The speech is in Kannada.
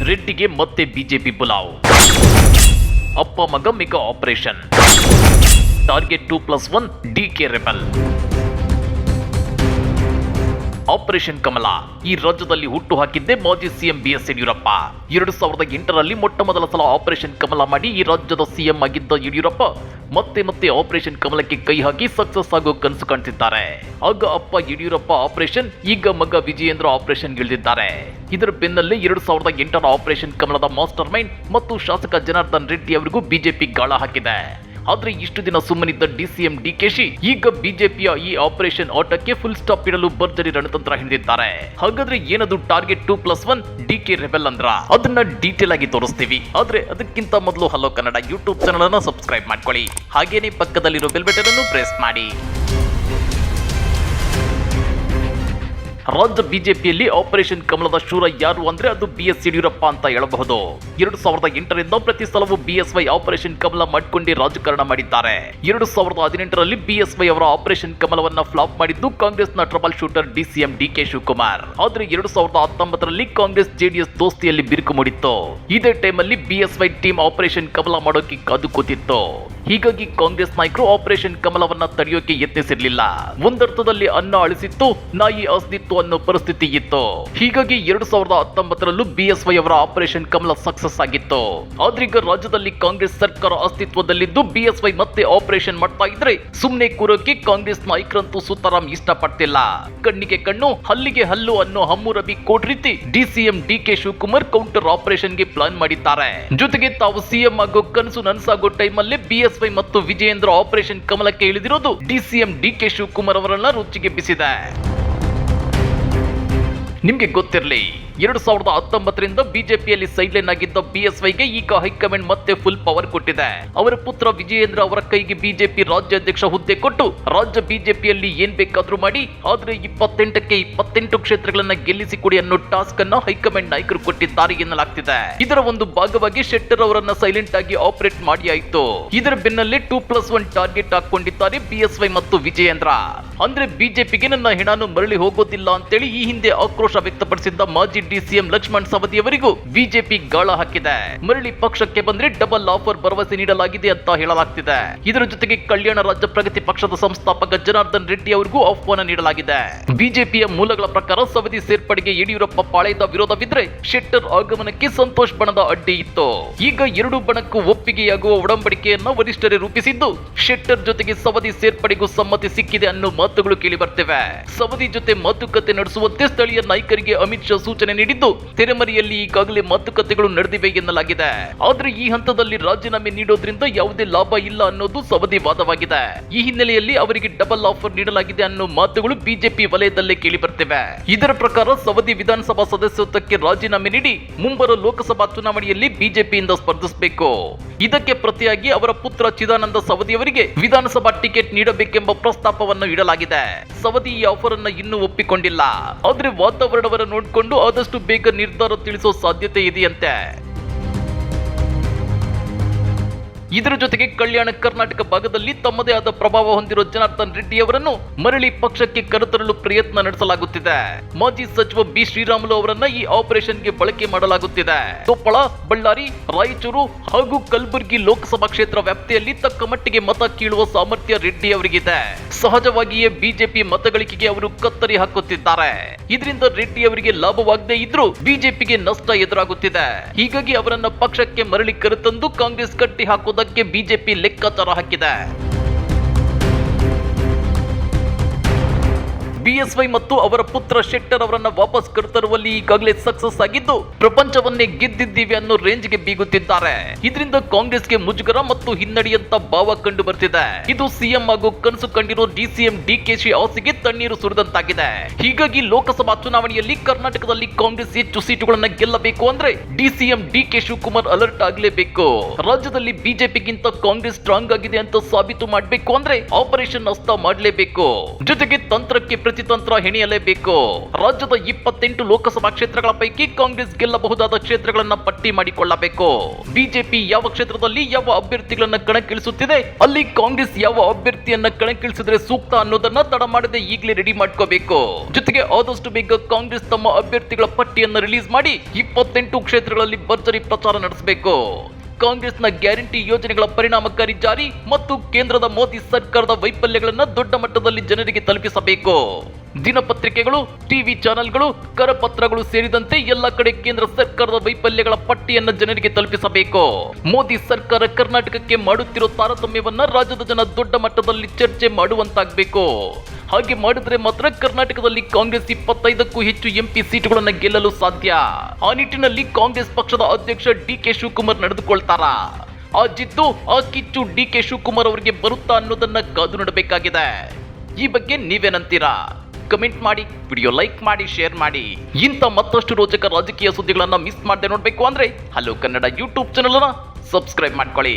ರೆಡ್ಡಿಗೆ ಮತ್ತೆ ಬಿಜೆಪಿ ಬುಲಾವ್. ಅಪ್ಪ ಮಗ mega operation. Target 2+1 DK rebel. Operation Kamala ಈ ರಾಜ್ಯದಲ್ಲಿ ಹುಟ್ಟು ಹಾಕಿದ್ದೆ ಮಾಜಿ ಸಿಎಂ ಬಿಎಸ್ ಯಡಿಯೂರಪ್ಪ. 2008ರಲ್ಲಿ ಮೊಟ್ಟ ಮೊದಲ ಸಲ ಆಪರೇಷನ್ ಕಮಲ ಮಾಡಿ ಈ ರಾಜ್ಯದ ಸಿಎಂ ಆಗಿದ್ದ ಯಡಿಯೂರಪ್ಪ ಮತ್ತೆ ಆಪರೇಷನ್ ಕಮಲಕ್ಕೆ ಕೈ ಹಾಕಿ ಸಕ್ಸಸ್ ಆಗೋ ಕನಸು ಕಾಣ್ತಿದ್ದಾರೆ. ಆಗ ಅಪ್ಪ ಯಡಿಯೂರಪ್ಪ ಆಪರೇಷನ್, ಈಗ ಮಗ ವಿಜಯೇಂದ್ರ ಆಪರೇಷನ್ ಗಿಳಿದಿದ್ದಾರೆ. ಇದರ ಬೆನ್ನಲ್ಲೇ 2008ರ ಆಪರೇಷನ್ ಕಮಲದ ಮಾಸ್ಟರ್ ಮೈಂಡ್ ಮತ್ತು ಶಾಸಕ ಜನಾರ್ದನ್ ರೆಡ್ಡಿ ಅವರಿಗೂ ಬಿಜೆಪಿ ಗಾಳ ಹಾಕಿದೆ. ಆದ್ರೆ ಇಷ್ಟು ದಿನ ಸುಮ್ಮನಿದ್ದ ಡಿಸಿಎಂ ಡಿಕೆಶಿ ಈಗ ಬಿಜೆಪಿಯ ಈ ಆಪರೇಷನ್ ಆಟಕ್ಕೆ ಫುಲ್ ಸ್ಟಾಪ್ ಇಡಲು ಭರ್ಜರಿ ರಣತಂತ್ರ ಹಿಡಿದಿದ್ದಾರೆ. ಹಾಗಾದ್ರೆ ಏನದು ಟಾರ್ಗೆಟ್ 2+1 ಡಿಕೆ ರೆಬೆಲ್ ಅಂದ್ರ? ಅದನ್ನ ಡೀಟೇಲ್ ಆಗಿ ತೋರಿಸ್ತೀವಿ. ಆದ್ರೆ ಅದಕ್ಕಿಂತ ಮೊದಲು ಹಲೋ ಕನ್ನಡ ಯೂಟ್ಯೂಬ್ ಚಾನಲ್ ಅನ್ನು ಸಬ್ಸ್ಕ್ರೈಬ್ ಮಾಡ್ಕೊಳ್ಳಿ. ಹಾಗೇನೇ ಪಕ್ಕದಲ್ಲಿರೋ ಬೆಲ್ ಬಟನ್ ಅನ್ನು ಪ್ರೆಸ್ ಮಾಡಿ. ರಾಜ್ಯ ಬಿಜೆಪಿಯಲ್ಲಿ ಆಪರೇಷನ್ ಕಮಲದ ಶೂರ ಯಾರು ಅಂದ್ರೆ ಅದು ಬಿಎಸ್ ಯಡಿಯೂರಪ್ಪ ಅಂತ ಹೇಳಬಹುದು. 2008ರಿಂದ ಪ್ರತಿ ಸಲವೂ ಬಿಎಸ್ವೈ ಆಪರೇಷನ್ ಕಮಲ ಮಾಡಿಕೊಂಡೇ ರಾಜಕಾರಣ ಮಾಡಿದ್ದಾರೆ. 2018ರಲ್ಲಿ ಬಿಎಸ್ವೈ ಅವರ ಆಪರೇಷನ್ ಕಮಲವನ್ನ ಫ್ಲಾಪ್ ಮಾಡಿದ್ದು ಕಾಂಗ್ರೆಸ್ನ trouble shooter DCM DK Shivakumar. ಆದ್ರೆ 2019ರಲ್ಲಿ ಕಾಂಗ್ರೆಸ್ ಜೆಡಿಎಸ್ ದೋಸ್ತಿಯಲ್ಲಿ ಬಿರುಕು ಮೂಡಿತ್ತು. ಇದೇ ಟೈಮಲ್ಲಿ ಬಿಎಸ್ವೈ ಟೀಮ್ ಆಪರೇಷನ್ ಕಮಲ ಮಾಡೋಕೆ ಕಾದು ಕೂತಿತ್ತು. ಹೀಗಾಗಿ ಕಾಂಗ್ರೆಸ್ ನಾಯಕರು ಆಪರೇಷನ್ ಕಮಲವನ್ನ ತಡೆಯೋಕೆ ಯತ್ನಿಸಿರ್ಲಿಲ್ಲ. ಒಂದರ್ಥದಲ್ಲಿ ಅನ್ನ ಅಳಿಸಿತ್ತು, ನಾಯಿ ಅಸ್ತಿತ್ತು ಅನ್ನೋ ಪರಿಸ್ಥಿತಿ ಇತ್ತು. ಹೀಗಾಗಿ 2019ರಲ್ಲೂ ಬಿಎಸ್ವೈ ಅವರ ಆಪರೇಷನ್ ಕಮಲ ಸಕ್ಸಸ್ ಆಗಿತ್ತು. ಆದ್ರೀಗ ರಾಜ್ಯದಲ್ಲಿ ಕಾಂಗ್ರೆಸ್ ಸರ್ಕಾರ ಅಸ್ತಿತ್ವದಲ್ಲಿದ್ದು ಬಿಎಸ್ವೈ ಮತ್ತೆ ಆಪರೇಷನ್ ಮಾಡ್ತಾ ಇದ್ರೆ ಸುಮ್ನೆ ಕೂರೋಕೆ ಕಾಂಗ್ರೆಸ್ ನಾಯಕರಂತೂ ಸುತರಾಮ್ ಇಷ್ಟಪಡ್ತಿಲ್ಲ. ಕಣ್ಣಿಗೆ ಕಣ್ಣು ಹಲ್ಲಿಗೆ ಹಲ್ಲು ಅನ್ನೋ ಹಮ್ಮುರಬಿ ಕೋಟ್ ರೀತಿ DCM DK Shivakumar counter operation ಗೆ ಪ್ಲಾನ್ ಮಾಡಿದ್ದಾರೆ. ಜೊತೆಗೆ ತಾವು ಸಿಎಂ ಆಗೋ ಕನಸು ನನಸಾಗೋ ಟೈಮಲ್ಲೇ ಬಿಎಸ್ವೈ ಮತ್ತು ವಿಜಯೇಂದ್ರ ಆಪರೇಷನ್ ಕಮಲಕ್ಕೆ ಇಳಿದಿರೋದು ಡಿಸಿಎಂ ಡಿಕೆ ಶಿವಕುಮಾರ್ ಅವರನ್ನ ರುಚಿಗೆ ಬಿಸಿದೆ. ನಿಮ್ಗೆ ಗೊತ್ತಿರಲಿ, 2019ರಿಂದ ಬಿಜೆಪಿಯಲ್ಲಿ ಸೈಡ್ಲೈನ್ ಆಗಿದ್ದ ಬಿಎಸ್ವೈಗೆ ಈಗ ಹೈಕಮಾಂಡ್ ಮತ್ತೆ ಫುಲ್ ಪವರ್ ಕೊಟ್ಟಿದೆ. ಅವರ ಪುತ್ರ ವಿಜಯೇಂದ್ರ ಅವರ ಕೈಗೆ ಬಿಜೆಪಿ ರಾಜ್ಯಾಧ್ಯಕ್ಷ ಹುದ್ದೆ ಕೊಟ್ಟು ರಾಜ್ಯ ಬಿಜೆಪಿಯಲ್ಲಿ ಏನ್ ಬೇಕಾದ್ರೂ ಮಾಡಿ, ಆದ್ರೆ 28ಕ್ಕೆ 28 ಕ್ಷೇತ್ರಗಳನ್ನ ಗೆಲ್ಲಿಸಿಕೊಡಿ ಅನ್ನೋ ಟಾಸ್ಕ್ ಅನ್ನ ಹೈಕಮಾಂಡ್ ನಾಯಕರು ಕೊಟ್ಟಿದ್ದಾರೆ ಎನ್ನಲಾಗ್ತಿದೆ. ಇದರ ಒಂದು ಭಾಗವಾಗಿ ಶೆಟ್ಟರ್ ಅವರನ್ನ ಸೈಲೆಂಟ್ ಆಗಿ ಆಪರೇಟ್ ಮಾಡಿ ಆಯ್ತು. ಇದರ ಬೆನ್ನಲ್ಲೇ 2+1 ಟಾರ್ಗೆಟ್ ಹಾಕೊಂಡಿದ್ದಾರೆ ಬಿಎಸ್ವೈ ಮತ್ತು ವಿಜಯೇಂದ್ರ. ಅಂದ್ರೆ ಬಿಜೆಪಿಗೆ ನನ್ನ ಹೆಣಾನು ಮರಳಿ ಹೋಗೋದಿಲ್ಲ ಅಂತೇಳಿ ಈ ಹಿಂದೆ ಆಕ್ರೋಶ ವ್ಯಕ್ತಪಡಿಸಿದ್ದ ಮಾಜಿ ಡಿಸಿಎಂ ಲಕ್ಷ್ಮಣ್ ಸವದಿಯವರಿಗೂ ಬಿಜೆಪಿ ಗಾಳ ಹಾಕಿದೆ. ಮರಳಿ ಪಕ್ಷಕ್ಕೆ ಬಂದ್ರೆ ಡಬಲ್ ಆಫರ್ ಭರವಸೆ ನೀಡಲಾಗಿದೆ ಅಂತ ಹೇಳಲಾಗ್ತಿದೆ. ಇದರ ಜೊತೆಗೆ ಕಲ್ಯಾಣ ರಾಜ್ಯ ಪ್ರಗತಿ ಪಕ್ಷದ ಸಂಸ್ಥಾಪಕ ಜನಾರ್ದನ್ ರೆಡ್ಡಿ ಅವರಿಗೂ ಆಹ್ವಾನ ನೀಡಲಾಗಿದೆ. ಬಿಜೆಪಿಯ ಮೂಲಗಳ ಪ್ರಕಾರ ಸವದಿ ಸೇರ್ಪಡೆಗೆ ಯಡಿಯೂರಪ್ಪ ಪಾಳೆಯದ ವಿರೋಧವಿದ್ರೆ ಶೆಟ್ಟರ್ ಆಗಮನಕ್ಕೆ ಸಂತೋಷ್ ಬಣದ ಅಡ್ಡಿ ಇತ್ತು. ಈಗ ಎರಡು ಬಣಕ್ಕೂ ಒಪ್ಪಿಗೆಯಾಗುವ ಒಡಂಬಡಿಕೆಯನ್ನ ವರಿಷ್ಠರೇ ರೂಪಿಸಿದ್ದು ಶೆಟ್ಟರ್ ಜೊತೆಗೆ ಸವದಿ ಸೇರ್ಪಡೆಗೂ ಸಮ್ಮತಿ ಸಿಕ್ಕಿದೆ ಅನ್ನೋ ಮಾತುಗಳು ಕೇಳಿ ಬರ್ತಿವೆ. ಸವದಿ ಜೊತೆ ಮಾತುಕತೆ ನಡೆಸುವಂತೆ ಸ್ಥಳೀಯ ನಾಯಕರಿಗೆ ಅಮಿತ್ ಶಾ ಸೂಚನೆ ನೀಡಿದ್ದು ತೆರೆಮರೆಯಲ್ಲಿ ಈಗಾಗಲೇ ಮಾತುಕತೆಗಳು ನಡೆದಿವೆ ಎನ್ನಲಾಗಿದೆ. ಆದ್ರೆ ಈ ಹಂತದಲ್ಲಿ ರಾಜೀನಾಮೆ ನೀಡೋದ್ರಿಂದ ಯಾವುದೇ ಲಾಭ ಇಲ್ಲ ಅನ್ನೋದು ಸವದಿ ವಾದವಾಗಿದೆ. ಈ ಹಿನ್ನೆಲೆಯಲ್ಲಿ ಅವರಿಗೆ ಡಬಲ್ ಆಫರ್ ನೀಡಲಾಗಿದೆ ಅನ್ನೋ ಮಾತುಗಳು ಬಿಜೆಪಿ ವಲಯದಲ್ಲೇ ಕೇಳಿ ಬರ್ತಿವೆ. ಇದರ ಪ್ರಕಾರ ಸವದಿ ವಿಧಾನಸಭಾ ಸದಸ್ಯತ್ವಕ್ಕೆ ರಾಜೀನಾಮೆ ನೀಡಿ ಮುಂಬರುವ ಲೋಕಸಭಾ ಚುನಾವಣೆಯಲ್ಲಿ ಬಿಜೆಪಿಯಿಂದ ಸ್ಪರ್ಧಿಸಬೇಕು. ಇದಕ್ಕೆ ಪ್ರತಿಯಾಗಿ ಅವರ ಪುತ್ರ ಚಿದಾನಂದ ಸವದಿ ಅವರಿಗೆ ವಿಧಾನಸಭಾ ಟಿಕೆಟ್ ನೀಡಬೇಕೆಂಬ ಪ್ರಸ್ತಾಪವನ್ನು ಇಡಲಾಗಿದೆ. ಸವದಿ ಈ ಆಫರ್ ಅನ್ನು ಇನ್ನೂ ಒಪ್ಪಿಕೊಂಡಿಲ್ಲ. ಆದ್ರೆ ವಾತಾವರಣವನ್ನು ನೋಡಿಕೊಂಡು ಆದಷ್ಟು ಬೇಗ ನಿರ್ಧಾರ ತಿಳಿಸೋ ಸಾಧ್ಯತೆ ಇದೆಯಂತೆ. ಇದರ ಜೊತೆಗೆ ಕಲ್ಯಾಣ ಕರ್ನಾಟಕ ಭಾಗದಲ್ಲಿ ತಮ್ಮದೇ ಆದ ಪ್ರಭಾವ ಹೊಂದಿರುವ ಜನಾರ್ದನ್ ರೆಡ್ಡಿ ಅವರನ್ನು ಮರಳಿ ಪಕ್ಷಕ್ಕೆ ಕರೆತರಲು ಪ್ರಯತ್ನ ನಡೆಸಲಾಗುತ್ತಿದೆ. ಮಾಜಿ ಸಚಿವ ಬಿ ಶ್ರೀರಾಮುಲು ಅವರನ್ನ ಈ ಆಪರೇಷನ್ಗೆ ಬಳಕೆ ಮಾಡಲಾಗುತ್ತಿದೆ. ಕೊಪ್ಪಳ, ಬಳ್ಳಾರಿ, ರಾಯಚೂರು ಹಾಗೂ ಕಲಬುರಗಿ ಲೋಕಸಭಾ ಕ್ಷೇತ್ರ ವ್ಯಾಪ್ತಿಯಲ್ಲಿ ತಕ್ಕ ಮಟ್ಟಿಗೆ ಮತ ಕೀಳುವ ಸಾಮರ್ಥ್ಯ ರೆಡ್ಡಿ ಅವರಿಗಿದೆ. ಸಹಜವಾಗಿಯೇ ಬಿಜೆಪಿ ಮತಗಳಿಕೆಗೆ ಅವರು ಕತ್ತರಿ ಹಾಕುತ್ತಿದ್ದಾರೆ. ಇದರಿಂದ ರೆಡ್ಡಿ ಅವರಿಗೆ ಲಾಭವಾಗದೇ ಇದ್ರೂ ಬಿಜೆಪಿಗೆ ನಷ್ಟ ಎದುರಾಗುತ್ತಿದೆ. ಹೀಗಾಗಿ ಅವರನ್ನ ಪಕ್ಷಕ್ಕೆ ಮರಳಿ ಕರೆತಂದು ಕಾಂಗ್ರೆಸ್ ಕಟ್ಟಿ ಹಾಕುವುದಕ್ಕೆ ಬಿಜೆಪಿ ಲೆಕ್ಕಾಚಾರ ಹಾಕಿದೆ. ಬಿಎಸ್ವೈ ಮತ್ತು ಅವರ ಪುತ್ರ ಶೆಟ್ಟರ್ ಅವರನ್ನ ವಾಪಸ್ ಕರೆತರುವಲ್ಲಿ ಈಗಾಗಲೇ ಸಕ್ಸಸ್ ಆಗಿದ್ದು ಪ್ರಪಂಚವನ್ನೇ ಗೆದ್ದಿದ್ದೀವಿ ಅನ್ನೋ ರೇಂಜ್ಗೆ ಬೀಗುತ್ತಿದ್ದಾರೆ. ಇದರಿಂದ ಕಾಂಗ್ರೆಸ್ಗೆ ಮುಜುಗರ ಮತ್ತು ಹಿನ್ನಡೆಯಂತ ಭಾವ ಕಂಡು ಬರ್ತಿದೆ. ಇದು ಸಿಎಂ ಹಾಗೂ ಕನಸು ಕಂಡಿರೋ ಡಿಸಿಎಂ ಡಿಕೆಶಿ ಆಸೆಗೆ ತಣ್ಣೀರು ಸುರಿದಂತಾಗಿದೆ. ಹೀಗಾಗಿ ಲೋಕಸಭಾ ಚುನಾವಣೆಯಲ್ಲಿ ಕರ್ನಾಟಕದಲ್ಲಿ ಕಾಂಗ್ರೆಸ್ ಹೆಚ್ಚು ಸೀಟುಗಳನ್ನ ಗೆಲ್ಲಬೇಕು ಅಂದ್ರೆ ಡಿಸಿಎಂ ಡಿಕೆ ಶಿವಕುಮಾರ್ ಅಲರ್ಟ್ ಆಗಲೇಬೇಕು. ರಾಜ್ಯದಲ್ಲಿ ಬಿಜೆಪಿಗಿಂತ ಕಾಂಗ್ರೆಸ್ ಸ್ಟ್ರಾಂಗ್ ಆಗಿದೆ ಅಂತ ಸಾಬೀತು ಮಾಡಬೇಕು ಅಂದ್ರೆ ಆಪರೇಷನ್ ಹಸ್ತ ಮಾಡಲೇಬೇಕು. ಜೊತೆಗೆ ತಂತ್ರಕ್ಕೆ ಪ್ರತಿತಂತ್ರ ಹೆಣೆಯಲೇಬೇಕು. ರಾಜ್ಯದ 28 ಲೋಕಸಭಾ ಕ್ಷೇತ್ರಗಳ ಪೈಕಿ ಕಾಂಗ್ರೆಸ್ ಗೆಲ್ಲಬಹುದಾದ ಕ್ಷೇತ್ರಗಳನ್ನ ಪಟ್ಟಿ ಮಾಡಿಕೊಳ್ಳಬೇಕು. ಬಿಜೆಪಿ ಯಾವ ಕ್ಷೇತ್ರದಲ್ಲಿ ಯಾವ ಅಭ್ಯರ್ಥಿಗಳನ್ನ ಕಣಕ್ಕಿಳಿಸುತ್ತಿದೆ, ಅಲ್ಲಿ ಕಾಂಗ್ರೆಸ್ ಯಾವ ಅಭ್ಯರ್ಥಿಯನ್ನ ಕಣಕ್ಕಿಳಿಸಿದ್ರೆ ಸೂಕ್ತ ಅನ್ನೋದನ್ನ ತಡ ಮಾಡದೆ ಈಗಲೇ ರೆಡಿ ಮಾಡ್ಕೋಬೇಕು. ಜೊತೆಗೆ ಆದಷ್ಟು ಬೇಗ ಕಾಂಗ್ರೆಸ್ ತಮ್ಮ ಅಭ್ಯರ್ಥಿಗಳ ಪಟ್ಟಿಯನ್ನು ರಿಲೀಸ್ ಮಾಡಿ 28 ಕ್ಷೇತ್ರಗಳಲ್ಲಿ ಭರ್ಜರಿ ಪ್ರಚಾರ ನಡೆಸಬೇಕು. ಕಾಂಗ್ರೆಸ್ನ ಗ್ಯಾರಂಟಿ ಯೋಜನೆಗಳ ಪರಿಣಾಮಕಾರಿ ಜಾರಿ ಮತ್ತು ಕೇಂದ್ರದ ಮೋದಿ ಸರ್ಕಾರದ ವೈಫಲ್ಯಗಳನ್ನು ದೊಡ್ಡ ಮಟ್ಟದಲ್ಲಿ ಜನರಿಗೆ ತಲುಪಿಸಬೇಕು. ದಿನಪತ್ರಿಕೆಗಳು, ಟಿವಿ ಚಾನೆಲ್ಗಳು, ಕರಪತ್ರಗಳು ಸೇರಿದಂತೆ ಎಲ್ಲ ಕಡೆ ಕೇಂದ್ರ ಸರ್ಕಾರದ ವೈಫಲ್ಯಗಳ ಪಟ್ಟಿಯನ್ನು ಜನರಿಗೆ ತಲುಪಿಸಬೇಕು. ಮೋದಿ ಸರ್ಕಾರ ಕರ್ನಾಟಕಕ್ಕೆ ಮಾಡುತ್ತಿರೋ ತಾರತಮ್ಯವನ್ನ ರಾಜ್ಯದ ಜನ ದೊಡ್ಡ ಮಟ್ಟದಲ್ಲಿ ಚರ್ಚೆ ಮಾಡುವಂತಾಗಬೇಕು. ಹಾಗೆ ಮಾಡಿದ್ರೆ ಮಾತ್ರ ಕರ್ನಾಟಕದಲ್ಲಿ ಕಾಂಗ್ರೆಸ್ 25ಕ್ಕೂ ಹೆಚ್ಚು ಎಂಪಿ ಸೀಟುಗಳನ್ನು ಗೆಲ್ಲಲು ಸಾಧ್ಯ. ಆ ನಿಟ್ಟಿನಲ್ಲಿ ಕಾಂಗ್ರೆಸ್ ಪಕ್ಷದ ಅಧ್ಯಕ್ಷ ಡಿ.ಕೆ. ಶಿವಕುಮಾರ್ ನಡೆದುಕೊಳ್ತಾರ? ಆ ಜಿದ್ದು, ಆ ಕಿಚ್ಚು ಡಿ.ಕೆ. ಶಿವಕುಮಾರ್ ಅವರಿಗೆ ಬರುತ್ತಾ ಅನ್ನೋದನ್ನ ಕಾದು ನೋಡಬೇಕಾಗಿದೆ. ಈ ಬಗ್ಗೆ ನೀವೇನಂತೀರಾ? ಕಮೆಂಟ್ ಮಾಡಿ, ವಿಡಿಯೋ ಲೈಕ್ ಮಾಡಿ, ಶೇರ್ ಮಾಡಿ. ಇಂಥ ಮತ್ತಷ್ಟು ರೋಚಕ ರಾಜಕೀಯ ಸುದ್ದಿಗಳನ್ನ ಮಿಸ್ ಮಾಡದೆ ನೋಡ್ಬೇಕು ಅಂದ್ರೆ ಹಲೋ ಕನ್ನಡ ಯೂಟ್ಯೂಬ್ ಚಾನೆಲ್ ಅನ್ನ ಸಬ್ಸ್ಕ್ರೈಬ್ ಮಾಡ್ಕೊಳ್ಳಿ.